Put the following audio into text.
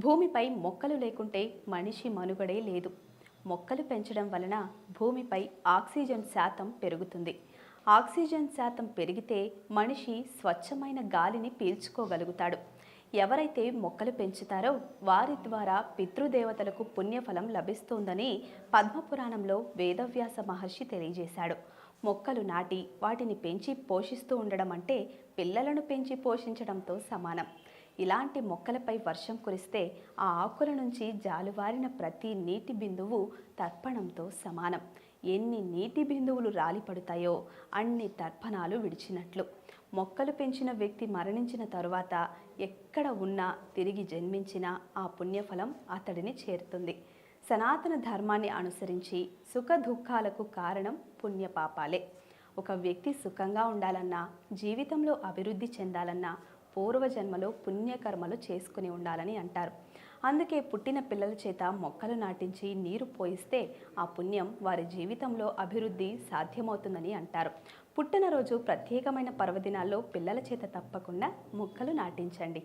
భూమిపై మొక్కలు లేకుంటే మనిషి మనుగడే లేదు. మొక్కలు పెంచడం వలన భూమిపై ఆక్సిజన్ శాతం పెరుగుతుంది. ఆక్సిజన్ శాతం పెరిగితే మనిషి స్వచ్ఛమైన గాలిని పీల్చుకోగలుగుతాడు. ఎవరైతే మొక్కలు పెంచుతారో వారి ద్వారా పితృదేవతలకు పుణ్యఫలం లభిస్తుందని పద్మపురాణంలో వేదవ్యాస మహర్షి తెలియజేశాడు. మొక్కలు నాటి వాటిని పెంచి పోషిస్తూ ఉండడం అంటే పిల్లలను పెంచి పోషించడంతో సమానం. ఇలాంటి మొక్కలపై వర్షం కురిస్తే ఆ ఆకుల నుంచి జాలువారిన ప్రతి నీటి బిందువు తర్పణంతో సమానం. ఎన్ని నీటి బిందువులు రాలిపడతాయో అన్ని తర్పణాలు విడిచినట్లు. మొక్కలు పెంచిన వ్యక్తి మరణించిన తరువాత ఎక్కడ ఉన్నా తిరిగి జన్మించినా ఆ పుణ్యఫలం అతడిని చేరుతుంది. సనాతన ధర్మాన్ని అనుసరించి సుఖ దుఃఖాలకు కారణం పుణ్యపాపాలే. ఒక వ్యక్తి సుఖంగా ఉండాలన్నా, జీవితంలో అభివృద్ధి చెందాలన్నా పూర్వజన్మలో పుణ్యకర్మలు చేసుకుని ఉండాలని అంటారు. అందుకే పుట్టిన పిల్లల చేత మొక్కలు నాటించి నీరు పోయిస్తే ఆ పుణ్యం వారి జీవితంలో అభివృద్ధి సాధ్యమవుతుందని అంటారు. పుట్టినరోజు ప్రత్యేకమైన పర్వదినాల్లో పిల్లల చేత తప్పకుండా మొక్కలు నాటించండి.